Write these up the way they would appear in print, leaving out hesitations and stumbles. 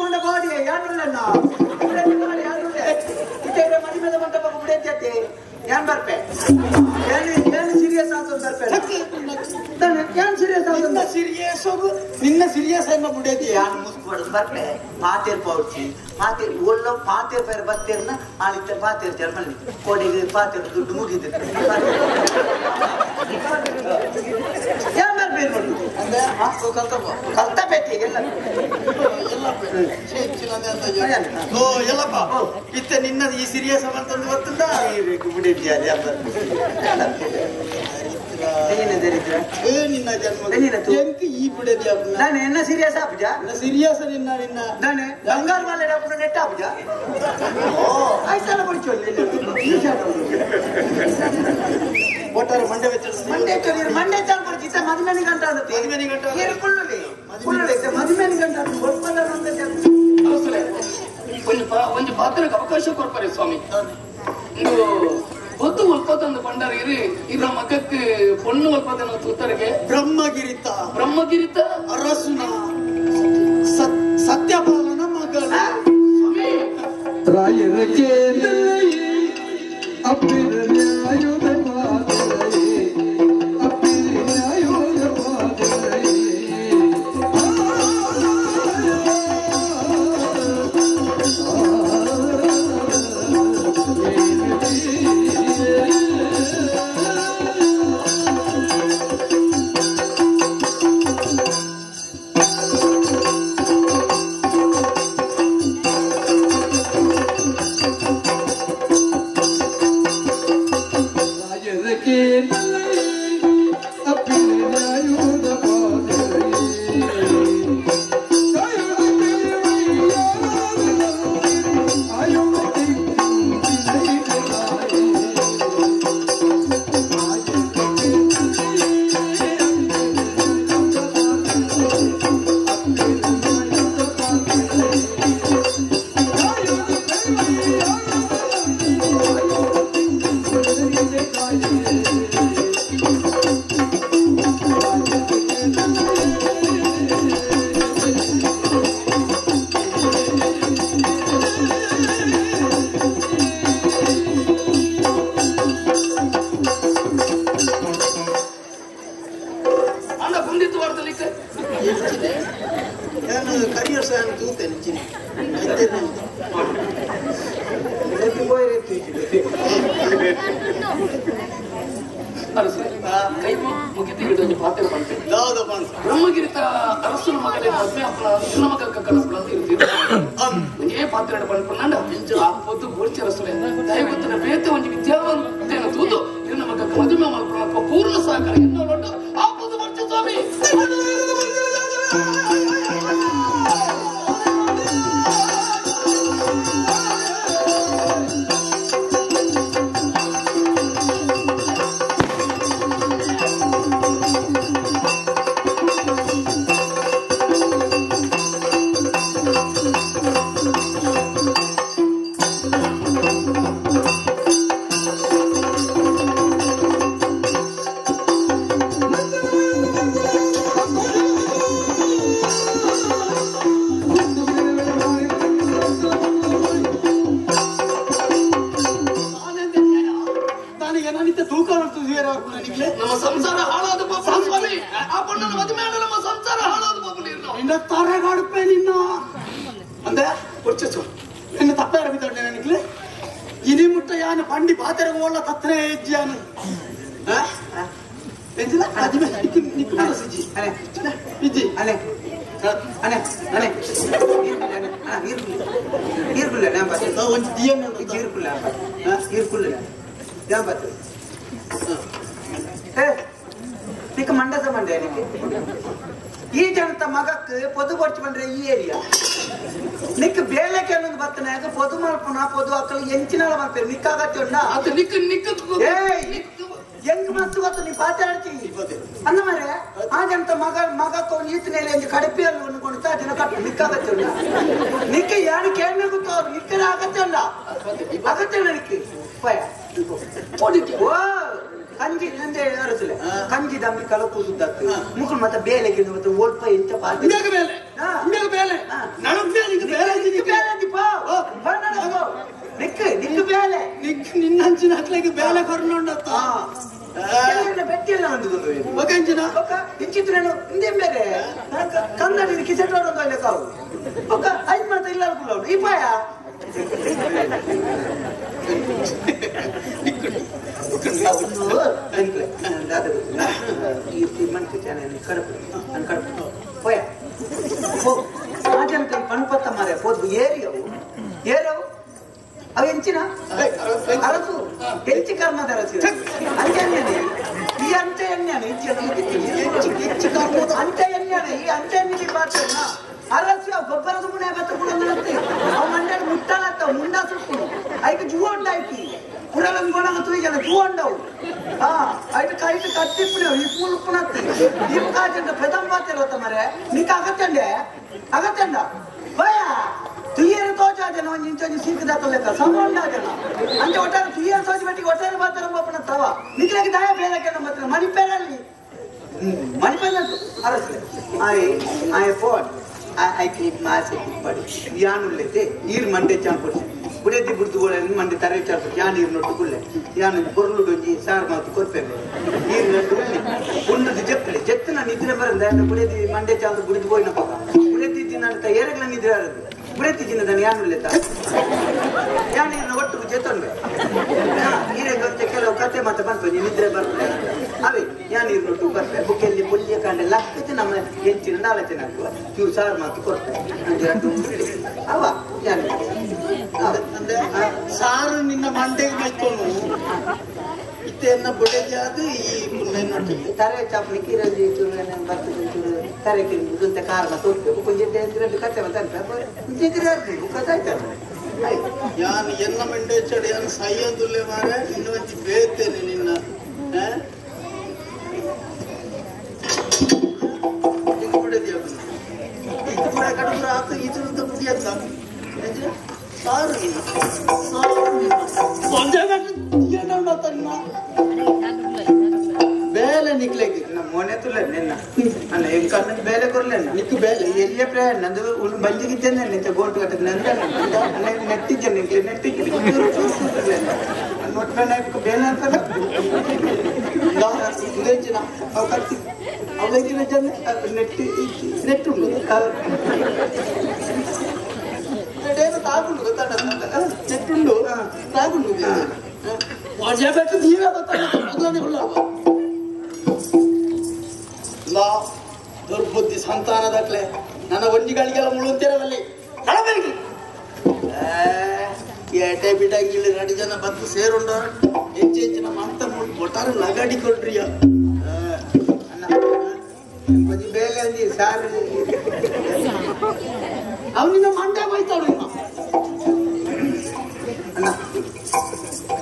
ಕೊಂಡ ಬಾಡಿ ಯಾರು ಮನೆ ಮೇಲೆ ಮಂಟಪ ಬಿಡೈತೆ ಏನ್ ಬರ್ಪೆ ಏನು ಸೀರಿಯಸ್ ಅಂತ ಬರ್ಪೆ ಏನ್ ಸೀರಿಯಸ್ ಅಂತ ಸೀರಿಯಸ್ ನಿನ್ನ ಸೀರಿಯಸ್ ಅನ್ನ ಬಿಡೈತಿ ಯಾರು ಮುಸ್ಕೊಡೋದು ಬರ್ಪೆ ಪಾತೇರ್ ಪೌಡ್ಸಿ ಪಾತೇರ್ ಒಳ್ಳೆ ಪಾತೇರ್ ಪೈರ ಬರ್ತೇರ್ನ ಆಳಿತ ಪಾತೇರ್ ಜರ್ಮಲ್ಲಿ ಕೋಡಿಗೆ ಪಾತೇರ್ ದುಡ್ಡು ಮುಗಿದ ಏನ್ ಬರ್ಬೇಕು ನೋಡಿ ಅಂದ್ರೆ ಕಲ್ತ ಬೇತಿ ಎಲ್ಲ ಎಲ್ಲಪ್ಪ ಇತ್ತ ನಿನ್ನ ಈ ಸೀರಿಯಸ್ ಅಂತಂದು ಗೊತ್ತಿಲ್ಲ ಬಿಡಿದ್ಯಾ ನಿನ್ನ ಜನ್ಮ ಈ ಬಿಡದ್ಯಾ ನಾನು ಎನ್ನ ಸೀರಿಯಸ್ ಆಪುಜ ಸೀರಿಯಸ್ ನಿನ್ನ ನಿನ್ನ ನಾನು ಬಂಗಾರ ಮಾಲೆ ನೆಟ್ ಆಪುಜ ಓ ಐಸಲ ಬಿಡಿಚೊಲ್ಲಿ ಒಟ್ಟಾರೆ ಮಂಡ್ಯ ಮಂಡ್ಯ ಚಾಲ್ ಕೊಡ್ತಿ ಮದುವೆನಿ ಗಂಟ ಆಗುತ್ತೆ ಮದುವೆನಿ ಗಂಟ ಮದುವೆನಿ ಗಂಟ ಒಂದು ಪಾತ್ರಕ್ಕೆ ಅವಕಾಶ ಕೊಡ್ತಾರೆ ಸ್ವಾಮಿ ನೀವು ಹೊತ್ತು ಒಲ್ಪತಂದು ಬಂಡಾರ ಇರ ಮಗಕ್ಕೆ ಪೊಣ್ಣು ಒಲ್ಪತನ ತೂತರಿಗೆ ಬ್ರಹ್ಮಗಿರಿತ ಅರಸುನ ಸತ್ಯಪಾಲನ ಮಗಳ ಸ್ವಾಮಿ ರಾಯರ ಕೇಂದ್ರಯೇ ಅಪ್ಪಿರ ನ್ಯಾಯದ ಮಾದರಯೇ ಅಪ್ಪಿರ ನ್ಯಾಯದ ಮಾದರಯೇ ಬ್ರಹ್ಮಗಿರಿತ ಅರಸುನ ಮಗಳೇ ಮದ್ವೆ ಅಪ್ಪನ ಮಗಳ ಕನಸುಗಳಂತ ಇರ್ತೀರ ಏ ಪಾತ್ರ ಪಂಡ ಆ ಪೊದ್ದು ಗೋರ್ಚಿ ರಸುಲೆ ದಯವಿಟ್ಟು ಬೇತೆ ಒಂದು ವಿದ್ಯಾವಂತನ ತೂದು ಇನ್ನು ಮಗ ಮದುವೆ ಮಾಡ್ಕೊಳ್ಳೋ ಪೂರ್ಣ ಸಹಕಾರ ಇನ್ನೊಂದು ಆ ಪೊದ್ದು ಬರ್ತೀವಿ ಸ್ವಾಮಿ ನಮ್ಮ ಸಂಸಾರ ಹಾಳಾದ ಪಾಪ ಸ್ವಾಮಿ ಆ ಪಣ್ಣನ ಮದುವೆ ನಮ್ಮ ಸಂಸಾರ ಹಾಳಾದ ಪಾಪ ನಿನ್ನ ತರಗಾಡುಪ್ಪೆ ನಿನ್ನ ಅಂದ್ರೆ ಕೊರ್ಚು ನಿನ್ನ ತಪ್ಪೇರ ಬಿದ್ದೊಂಡೆ ನನಗೆ ಇನಿ ಮುಟ್ಟ ಯಾನು ಪಂಡಿ ಪಾತೆರಗ ಒಳ್ಳ ತತ್ತನೆ ಹೆಜ್ಜೆಯಾನು ಎಂಜಿಲ್ಲ ಮದುವೆ ನಿಕ್ಕ ಸಿಜ್ಜಿ ಇಜ್ಜಿ ಅನೆ ಅನೆ ಅನೆ ಇರ್ಗುಲ್ಲ ನಾಂಬ ಒಂದು ದಿಯನ್ನ ಇರ್ಗುಲ್ಲ ಇರ್ಗುಲ್ಲ ನಾಂಬ ನಿಕ್ಕ ಮಂಡದ ಮಂಡೆ ಈ ಜನತ ಮಗಕ್ಕೆ ಪೊದು ಕೊಡ್ಚಿ ಬಂದ್ರೆ ಈ ಏರಿಯಾ ನಿಕ್ಕ ಬೇಲೆಕ್ಕೆ ಅನ್ನೊಂದು ಬರ್ತನಾಗ ಪೊದು ಮಲ್ಪುನ ಪೊದು ಅಕ್ಕಲು ಎಂಚಿನಾಳ ಮಾಡ್ತೇವೆ ನಿಕ್ಕಾಗತ್ತೆ ಅದು ನಿಕ್ಕ ನಿಕ್ಕ ಹೆಂಗ್ ಮಸ್ತು ಗೊತ್ತು ನೀ ಪಾತಾಡ್ತಿ ಅಂದ ಮಾರೆ ಆ ಜನತ ಮಗಕ್ಕೆ ಒಂದು ಈತನೆಲೆ ಒಂದು ಕಡಪೆಯಲ್ಲಿ ಒಂದು ದಿನ ಕಟ್ಟು ನಿಕ್ಕಾಗತ್ತೆ ನಿಕ್ಕ ಯಾರು ಕೇಳನೆ ಗೊತ್ತು ಅವ್ರು ನಿಕ್ಕರ ಆಗತ್ತೆ ಅಲ್ಲ ಆಗತ್ತೆ ನಿಕ್ಕೆ ಓ ಕಂಜ ಕಂಜಿ ನಂದೆ ಅರಸಲೆ ಕಂಜಿ ದಮ್ಮಿ ಕಲ ಕೂಸುದ್ದಕ್ಕೆ ಮುಕ್ಕಳು ಮತ್ತೆ ಬೇಲೆಗೆ ಮತ್ತೆ ಓಡ್ಪ ಎಂತ ಪಾರ್ಟಿ ಬೇಲೆ ಬೇಲೆ ನನಗೆ ಬೇಲೆ ನಿಕ್ಕು ಬೇಲೆ ನಿನ್ನಂಚಿನ ಹಾಕ್ಲಿಕ್ಕೆ ಬೇಲೆ ಕೊರ್ನೊಂಡತ್ತ ಬೆಟ್ಟಿಲ್ಲ ಒಂದು ಒಗಂಚಿನ ಇಂಚಿತ್ರೇನು ಹಿಂದೆ ಬೇರೆ ಕನ್ನಡ ಕಿಸೆಟ್ ಕಾವು ಐದು ಮಾತ್ರ ಇಲ್ಲ ಈ ಪಾಯ ಪಣಪತ್ತ ಮಾರೆ ಹೋದ್ ಏರಿಯವು ಏರವು ಅವು ಹೆಂಚಿನ ಅರಸು ಹೆಚ್ಚು ಕರ್ಮದ ಅರಸು ಅಂಚೆಣ್ಣೆ ಈ ಅಂಚೆ ಎಣ್ಣೆ ಅಂಚೆ ಎಣ್ಣೆ ಈ ಅಂಚೆ ಎಣ್ಣೆ ಬಾರ್ಸಣ್ಣ ಅರಸು ಗೊಬ್ಬರದ ಮುನೆ ಬತ್ತ ಕೂಡ ಅವ್ ಮಂಡ್ಯ ಮುಟ್ಟಾಲತ್ತ ಮುಂಡ ಸುಟ್ಟು ಐದು ಜೂ ಉಂಟಾಯ್ತಿ ಪುರಲಂಗ್ ಗೋಣ ತೂಯ್ಯಲ್ಲ ಜೂ ಉಂಡವು ಐದು ಕೈಟ್ ಕಟ್ಟಿಪ್ಪು ಈ ಸ್ಕೂಲ್ ಉಪ್ಪುನತ್ತಿ ಈ ಕಾಜಂಡ ಪೆದಂ ಬಾತಿರತ್ತ ಮರೆ ನಿಕ್ಕ ಅಗತ್ಯಂಡ ಭಯ ತುಯ್ಯರು ತೋಚಾಜನ ಒಂದು ಇಂಚೊಂದು ಸಿಕ್ಕದಾತಲೆಕ್ಕ ಸಂಬಂಧ ಜನ ಅಂಚೆ ಒಟ್ಟಾರೆ ತುಯ್ಯರು ತೋಚಿ ಮಟ್ಟಿಗೆ ಒಟ್ಟಾರೆ ಮಾತ್ರ ಒಪ್ಪನ ತವ ನಿಕ್ಲಿಗೆ ದಯ ಬೇಲಕ್ಕೆ ನಮ್ಮ ಹತ್ರ ಮಣಿಪೇರಲ್ಲಿ ಮಣಿಪೇರದ್ದು ಅರಸಲೆ ಆಯ್ phone I keep massive body. Yanullete, near Monday champion. Put the Burduan and Monday Tarachar, Yan is not to pull it. Yan and Purluji, Sarma to Kurpe. Near the Under the Jetan and Nidraver and then put the Monday champion, put it going up. Put it in the Yeregan Nidra. Put it in the Yanuleta. Yan is not to Jetan. Here I got the Kello Katamatapan, Nidra. Avi, Yan is not to Kurpe. Bukeli Pulia and the last in a Yentinalatina. You Sarma. ಸಾರು ನಿನ್ನ ಮಂಡೆಗೆ ಮೈತೋನು ಇತ್ತೇನ ಬುಡೆಜಾದು ಈ ಮುನ್ನೆನ್ನೊಟ್ಟಿ ತರೆ ಚಾಪ್ಲಿಕ್ಕೆ ರಜೆ ಚೂರನೆ ಬರ್ತದೆ ತರೆ ಕಿಂತ ಕಾರಣ ತೋರ್ಬೇಕು ಕೊಂಚ ಎರಡು ಕತೆ ಬಂತ ಇಂತಿದ್ರೆ ಕಥಾಯ್ತಾರೆ ಯಾನ್ ಎನ್ನ ಮಂಡೆ ಚಡಿ ಯಾನ್ ಸೈಯದುಲ್ಲೆ ಮಾರೆ ಇನ್ನೊಂದು ಬೇತೇನೆ ನಿನ್ನ ಕಡಪುರ ಹಾಕಿ ಈಚುವಂತ ಮುಗಿಯತ್ತ ಸಾರು ಬೇಲೆ ನಿಕ್ಲೇಗಿ ನಮ್ಮ ಮೊನೆ ತುಲೆ ನಿನ್ನ ನನ್ನ ಹೆಂಗ್ ಕಣ್ಣ ಬೇಲೆ ಕೊರ್ಲೆ ನಿಕ್ಕು ಬೇಲೆ ಎಲ್ಲೇ ಪ್ರೇ ನಂದು ಒಂದು ಬಂಜಿಗಿದ್ದೇನೆ ನಿಂತ ಗೋಟು ಕಟ್ಟಕ್ಕೆ ನಂದ ನೆಟ್ಟಿದ್ದೇನೆ ನೆಟ್ಟಿಗೆ ನೋಡ್ಬೇಡ ಬೇಲೆ ಅಂತಲ್ಲ ಉದೇಚಿನ ಅವು ಕಟ್ಟಿ ಅವಳಿಗಿನ ಜನ ನೆಟ್ಟುಂಡು ತಾಗುಂಡು ಗೊತ್ತಾಡ ನೆಟ್ಟುಂಡು ತಾಗುಂಡು ಬೆಟ್ಟು ನೀವೇ ಲಾ ದುರ್ಬುದ್ಧಿ ಸಂತಾನದಕ್ಲೆ ನನ್ನ ಒಂಜಿಗಳಿಗೆಲ್ಲ ಮುಳುಂತಿರವಲ್ಲಿ ಏಟೆ ಬಿಡಂಗಿಲ್ಲ 2 ಜನ ಬಂದು ಸೇರುಂಡ ಹೆಚ್ಚಿನ ಮಂತ ಒಟ್ಟಾರೆ ಲಗಾಡಿ ಕೊಡ್ರಿಯ ಬೇಲೆ ಅಂದಿ ಸಾರು ಅವನಿಂದ ಮಂಡೆ ಬೈತಾಳು ಅಣ್ಣ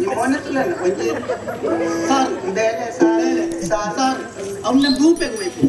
ನಿಮ್ಮ ಮೊನೆ ತುಲೆ ಸಾರು ಬೇಲೆ ಸಾರು ಅವನ ಭೂಪೆಗೆ ಬೇಕು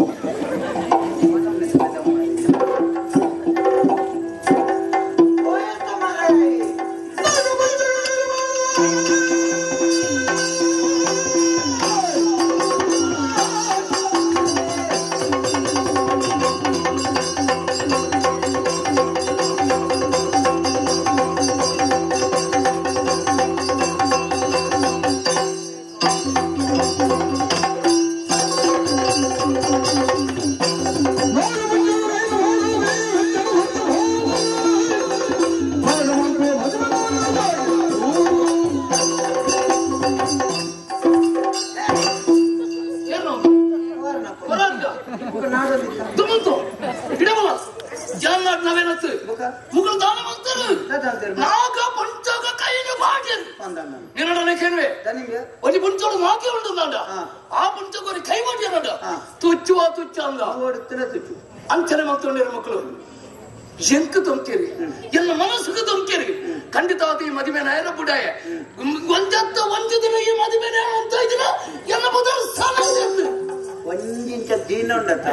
ಅಂಚನೆ ಮತ್ತೊಂಡಿರೋ ಮಕ್ಕಳು ಎಂಕ ತೊಂಕೇರಿ ಎಲ್ಲ ಮನಸ್ಸುಗೆ ತೊಂಕೇರಿ ಖಂಡಿತ ಈ ಮದುವೆ ನಾಯರ ಬುಡಾಯ ಒಂದು ದಿನ ಈ ಮದುವೆ ಅಂತ ಇದೀನ ಎಲ್ಲ ಬದಲು ಸಾಲ ಒಂದಿಂಚ ದೀನ ಉಂಡತ್ತ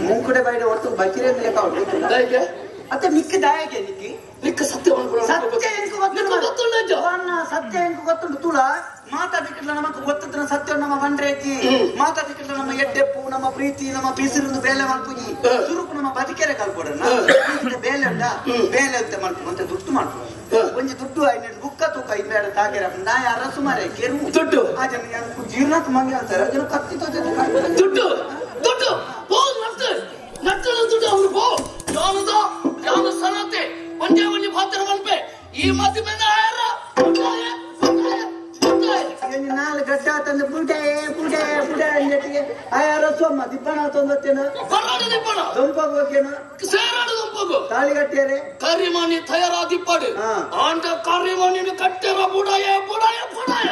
ಮುಂಕುಡೆ ಬೈಡೆ ಒಟ್ಟು ಬಚಿರೆ ಲೆಕ್ಕ ಅತ್ತೆ ಮಿಕ್ಕ ದಾಯಗೆ ನಿಕ್ಕಿ ನಿಕ್ಕ ಸತ್ಯ ಸತ್ಯ ಎಂಕು ಸತ್ಯ ಎಂಕು ಗೊತ್ತುಂಟು ತುಳ ಮಾತಾಡಿಕ್ಕಿಲ್ಲ ನಮಕ್ ಗೊತ್ತಿದ್ರೆ ಸತ್ಯ ನಮ್ಮ ಬಂಡ್ರೇಜಿ ಮಾತಾಡಿಕ್ಕಿಲ್ಲ ನಮ್ಮ ಎಡ್ಡೆಪ್ಪು ನಮ್ಮ ಪ್ರೀತಿ ನಮ್ಮ ಬಿಸಿಲು ಬೇಲೆ ಮಲ್ಪುಜಿ ಸುರುಕು ನಮ್ಮ ಬದುಕೆರೆ ಕಲ್ಕೊಡೋಣ ಬೇಲೆ ಉಂಡ ಬೇಲೆ ಅಂತ ಮಾಡ್ಕೊಂಡು ಮತ್ತೆ ದುಡ್ಡು ಮಾಡ್ಕೊಂಡು ಒಂಜಿ ದುಡ್ಡು ಐದು ಬುಕ್ಕ ತೂಕ ಇನ್ಬೇಡ ತಾಗೆರ ನಾ ಯಾರ ಸುಮಾರೆ ಕೆರು ದುಡ್ಡು ಆ ಜನ ಜೀರ್ಣತ್ ಮಂಗೆ ಅಂತಾರೆ ಅದನ್ನು ಕತ್ತಿ ದುಡ್ಡು ದುಡ್ಡು ನಟ್ಟು ದುಡ್ಡು ಅವ್ರು ಪೋ ಯಾವದ ಸನತೆ ಒಂದೇ ಒಂದು ಪಾತ್ರ ಮಲ್ಪೆ ಈ ಮಾತಿ ಬಂದ ನಾಲ್ಕು ಗಡ್ಡ ತಂದು ಪುಟೆ ಪುಟೆ ಪುಟೆ ಅಂಜಟ್ಟಿಗೆ ಆಯಾರ ಸೋಮ ದಿಪ್ಪಣ ತೊಂಬತ್ತೇನು ದೊಂಪಾಗ ಹೋಗ್ಯೇನು ಸೇರಾಡು ದೊಂಪಾಗು ತಾಳಿಗಟ್ಟೇರೆ ಕಾರ್ಯಮಾನಿ ತಯಾರಾದಿಪ್ಪಾಡು ಆಂಟ ಕಾರ್ಯಮಾನಿನ ಕಟ್ಟೆರ ಬುಡಾಯ ಬುಡಾಯ ಬುಡಾಯ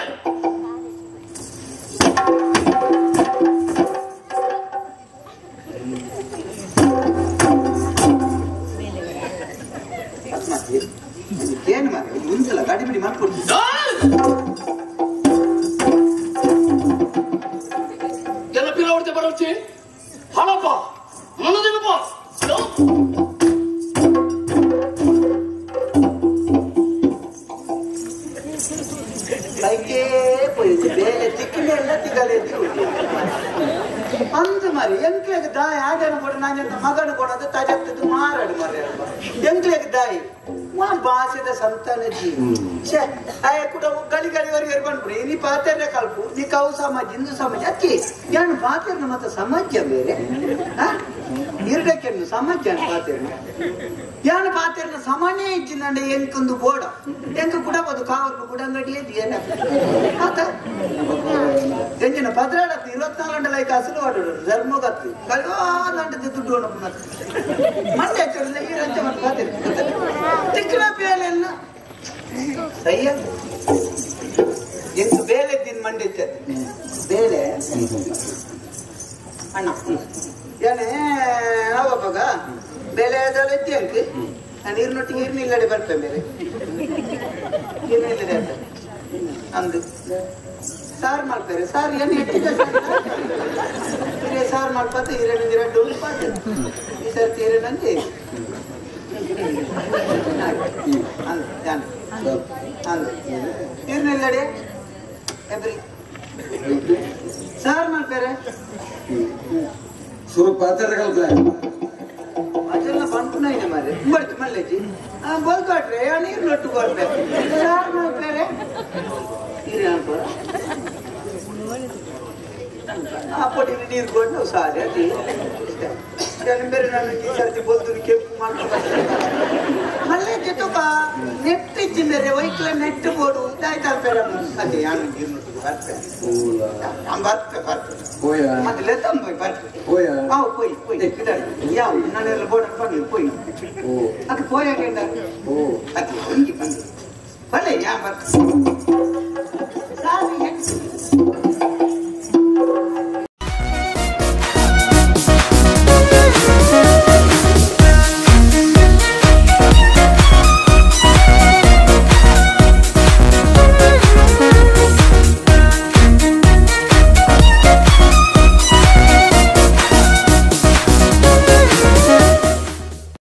ಏನು ಮಾರ ಒಂದ್ಸಲ ಗಾಡಿ ಬಿಡಿ ಮಾಡ್ಕೊಡ್ತೀನಿ ಎಲ್ಲ ಪಿರಾವರ್ತೆ ಬರೋಚಿ ಹಳಪ್ಪ ಮನದಿನಪ್ಪ ಬೈಕೇ ಪೋಯಿತು ಬೇಲೆ ತಿಕ್ಕಿನೆಲ್ಲ ತಿಗಲೇ ಅಂದು ಮರಿ ಎಂಕ್ಲೆಗ್ ದಾಯಿ ಆಡನು ಕೂಡ ನಾನು ಮಗನು ಕೊಡೋದು ತಜತ್ತದು ಮಾರಾಡು ಮರಿ ಅಲ್ವಾ ಎಂಕ್ಲೆಗ್ ದಾಯಿ ಭಾಷೆದ ಸಂತಾನಜಿ ಛೇ ಆಯ ಕೂಡ ಗಳಿ ಗಳಿವರೆಗೆ ಬಂದ್ಬಿಡಿ ನೀ ಪಾತ್ರೆ ಕಲ್ಪು ನೀ ಕವು ಸಮಾಜ ಹಿಂದೂ ಸಮಾಜ ಅಕ್ಕಿ ಏನು ಪಾತ್ರೆ ಮತ್ತೆ ಸಮಾಜ ಬೇರೆ ಇರ್ಡಕ್ಕೆ ಸಮಾಜ ಪಾತ್ರೆ ಯಾನು ಪಾತ್ರೆ ಸಾಮಾನ್ಯ ಇಚ್ಚಿನಂಡೆ ಎಂಕೊಂದು ಬೋಡ ಎಂಕ ಕೂಡ ಬದು ಕಾವಲು ಕೂಡ ಅಂಗಡಿಯೇ ಏನ ಆತ ಎಂಜಿನ ಪದ್ರಾಡತ್ತು 24 ಗಂಟೆ ಲೈಕ್ ಹಸಿರು ಆಡೋಡು ಧರ್ಮಗತ್ತು ಗಂಟೆ ದುಡ್ಡು ಮಂಡೆ ಹಚ್ಚಿರಲಿಲ್ಲ ಈ ರಂಚೆ ಮತ್ತೆ ಪಾತ್ರೆ ತಿಕ್ಕಿನ ಬೇಲೆಲ್ಲ ಸಯ್ಯ ಎಂಟು ಬೇಲೆ ತಿನ್ ಮಂಡೆ ಬೇಲೆ ಅಣ್ಣ ಏನೇ ಯಾವಾಗ ಬೇಲೆ ಅದೆಲ್ಲ ಎತ್ತಿ ಅಂಕಿ ನಾನು ನೀರಿನೊಟ್ಟಿಗೆ ನೀರಿನಿಲ್ಲಡೆ ಬರ್ತೇನೆ ಬೇರೆ ನೀರಿನಿಲ್ಲದೆ ಅಂತ ಅಂದು ಸಾರು ಮಾಡ್ತಾರೆ ಸಾರು ಏನು ಇಟ್ಟಿದ್ದೆ ಹಿರಿಯ ಸಾರು ಮಾಡ್ಪಾತ ಹಿರಿಯ ಡೋಲ್ ಪಾತ ಈ ಸರ್ತಿ ಹಿರಿಯನಂತೆ ಅಂದು ನೀರಿನಿಲ್ಲಡೆ ಎಬ್ರಿ ಸಾರು ಮಾಡ್ತಾರೆ ಸುರು ಪಾತ್ರೆ ಕಲ್ಪನೆ ಅದೆಲ್ಲ ಬಂದ್ಕೊಂಡ ಮಾರೆ ಬರ್ತು ಮಲ್ಲೇಜಿ ಬೋಲ್ಕೊಟ್ರೆ ನೀರು ನೊಟ್ಟು ಕೊಡ್ಬೇಕು ಯಾರು ಮಾಡ್ತಾರೆ ಆ ಪೊಟ್ಟಿನ ನೀರು ಕೊಟ್ಟು ಸಾರಿ ಅದು ಬೇರೆ ನಾನು ಈ ಸರ್ತಿ ಬೋಲ್ದು ಕೆಂಪು ಮಾಡ್ಕೊಂಡು ಮಲ್ಲೇಜಿ ತುಕ ನೆಟ್ಟು ಇಚ್ಚಿಂದರೆ ವೈಕ್ಲ ನೆಟ್ಟು ಬೋಡು ಇದಾಯ್ತಲ್ಪೇರ ಅದೇ ಯಾನು ನೀರು ನೊಟ್ಟು ಬರ್ತೆ ಮೊದಲೇ ತಂಬ ಬರ್ತೆ పోయి యా నన్ను బోర్డు పని పోయి అది పోయాక అది భలే యా